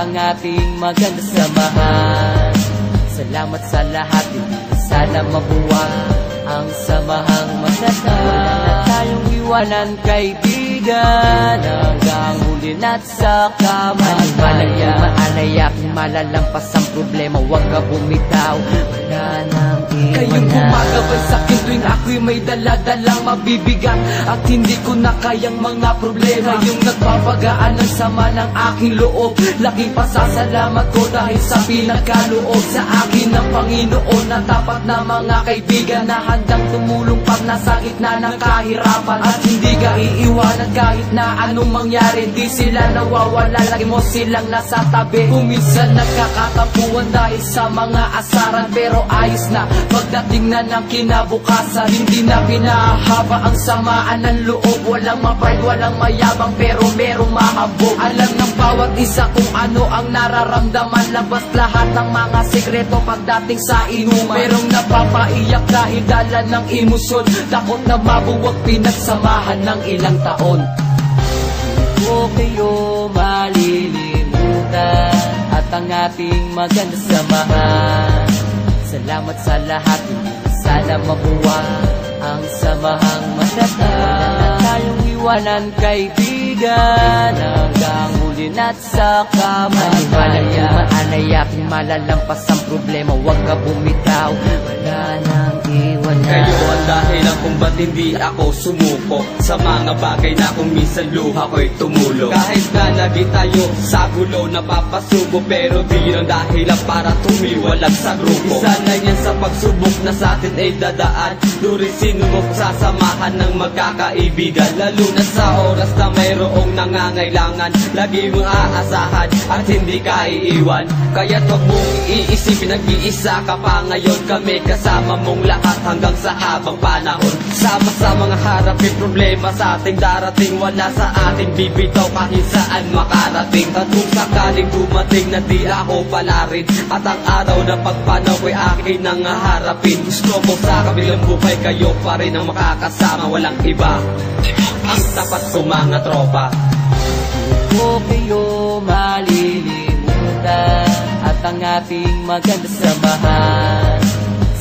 ang ating maganda samahan. Salamat sa lahat, hindi sana mabuwang ang samahang maganda. Wala na tayong iwanan, kaibigan, hanggang huli na't sa kamatayan. Maalay aking malalampas ang problema, huwag ka bumitaw, wala nang iwanan. Kayong gumagabay sa'kin tuwing ako'y may daladalang mabibigat at hindi ko na kayang mga problema. Yung nagpapagaan ng sama ng aking loob, laking pasasalamat ko dahil sa pinagkaloob sa akin ng Panginoon na tapat na mga kaibigan na handang tumulong pag nasa gitna ng kahirapan. At hindi ka iiwanan kahit na anong mangyari, di sila nawawala, lagi mo silang nasa tabi. Kuminsan nagkakatampuan dahil sa mga asaran, pero ayos na pagdating na ng kinabukasan. Hindi na pinahaba ang samaan ng loob, walang ma-pride, walang mayabang, pero merong mahabog. Alam ng bawat isa kung ano ang nararamdaman, labas lahat ng mga sekreto pagdating sa inuman. Merong napapaiyak dahil dala ng emosyon, takot na mabuwag pinagsamahan ng ilang taon. Hindi ko kayo malilimutan at ang ating maganda samahan. Salamat sa lahat, hindi sana mabuwang ang samahang maganda. Wala na tayong iwanan, kaibigan, hanggang huli na't sa kamatayan. Maalay aking malalampas ang problema, huwag ka bumitaw, wala nang iwanan. Kayo ang dahilan kung ba't hindi ako sumuko sa mga bagay na kung minsan luha ko'y tumulo. Kahit na lagi tayo sa gulo napapasubo, pero di yun ang dahilan para tumiwalag sa grupo. Isa na yan sa pagsubok na sa atin ay dadaan, durin sinubok sa samahan ng magkakaibigan. Lalo na sa oras na mayroong nangangailangan, lagi mong aasahan at hindi ka iiwan. Kaya't huwag mong iisipin, nag-iisa ka pa ngayon. Kami kasama mong lahat hanggang sa habang panahon. Sama-sama nga harapin problema sa ating darating, wala sa ating bibitaw kahit saan makarating. At kung sakaling dumating na di ako pala rin, at ang araw na pagpanaw ko'y akin nang harapin, gusto mo sa kabilang buhay kayo pa rin ang makakasama, walang iba ang tapat ko mga tropa. Hindi ko kayo malilimutan at ang ating maganda samahan.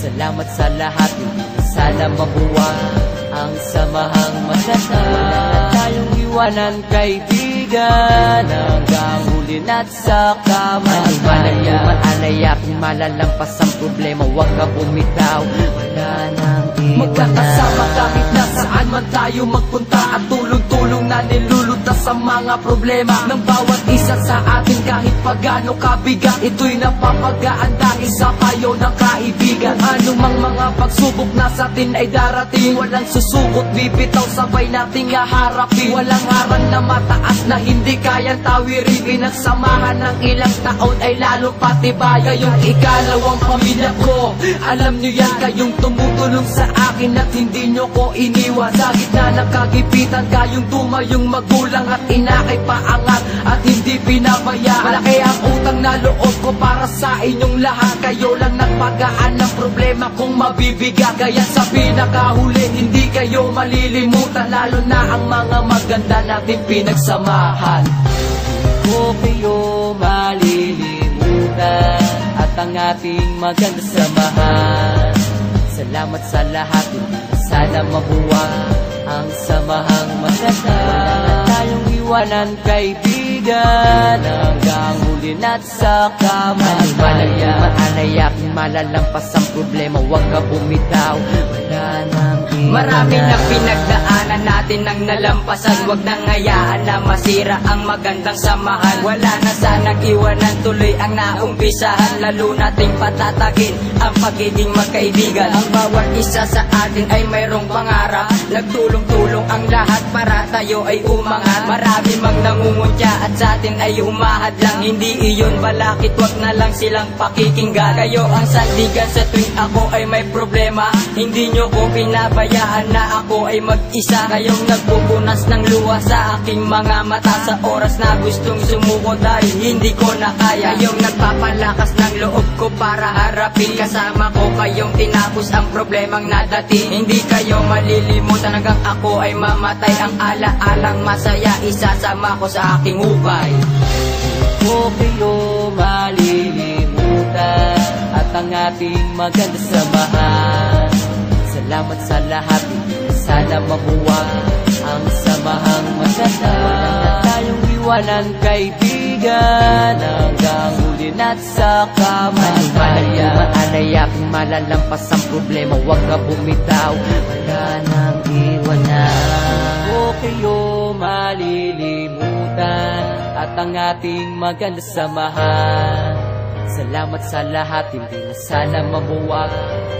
Salamat sa lahat, hindi sana mabuwang ang samahang maganda. Wala na tayong iwanan, kaibigan, hanggang huli na't sa kamatayan. Maalay aking malalampas ang problema, huwag ka bumitaw, wala nang iwanan. Magkakasama kahit nasaan man tayo magpunta, at tulong-tulong na nilulutas sa mga problema ng bawat isa sa atin kahit pagano kabigat. Ito'y napapagaan dahil sa payo ng kaibigan. Anong mang mga pagsubok na sa atin ay darating, walang susukot, bibitaw, sabay nating haharapin. Walang harang na mataas na hindi kayang tawirin, pinagsamahan ng ilang taon ay lalo patibay. Kayong ikalawang pamilya ko, alam nyo yan, kayong tumutulong sa akin at hindi nyo ko iniwan. Sa gitna ng kagipitan, kayong tumayong magulang at inakay paangat at hindi pinabaya. Malaki ang utang na loob ko para sa inyong lahat, kayo lang nagpagaan ng problema kung mabibigat. Kaya sa pinakahuli, hindi kayo malilimutan, lalo na ang mga maganda natin pinagsamahan. Hindi ko kayo malilimutan at ang ating maganda samahan. Salamat sa lahat, hindi sana mabuwang ang samahang maganda. Wala na tayong iwanan, kaibigan, hanggang huli na't sa kamatayan. Maalay aking malalampas ang problema, huwag ka bumitaw, wala nang iwanan. Marami na pinagdaanan natin nang nalampasan, wag nang hayaan na masira ang magandang samahan. Wala na sanang iwanan, tuloy ang naumpisahan, lalo nating patatagin ang pagiging magkaibigan. Ang bawat isa sa atin ay mayroong pangarap, nagtulong-tulong ang lahat para tayo ay umangat. Marami mang nangunguntya at sa atin ay humahad lang, hindi iyon balakit, wag na lang silang pakikinggan. Kayo ang sandigan sa tuwing ako ay may problema, hindi nyo ko pinabayaan na ako ay mag-isa. Kayong nagpupunas ng luha sa aking mga mata sa oras na gustong sumuko dahil hindi ko na kaya. Kayong nagpapalakas ng loob ko para harapin, kasama ko kayong tinapos ang problemang nadating. Hindi kayo malilimutan hanggang ako ay mamatay, ang ala-alang masaya isasama ko sa aking hukay. Hindi ko kayo ating maganda samahan. Salamat sa lahat, hindi na sana mabuwag ang samahang maganda. Wala na tayong iwanan, kaibigan, hanggang huli na't sa kamatayan. Maalaya kung malalampas ang problema, huwag ka bumitaw, wala nang iwanan. O kayo malilimutan at ang ating maganda samahan. Salamat sa lahat, hindi na sana mabuwag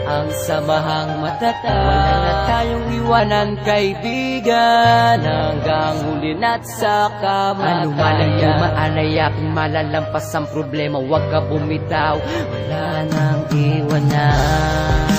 ang samahang matatag. Wala na tayong iwanan, kaibigan, hanggang huli na't sa kamatayan. Anuman ang maalaya kung malalampas ang problema, huwag ka bumitaw, wala nang iwanan.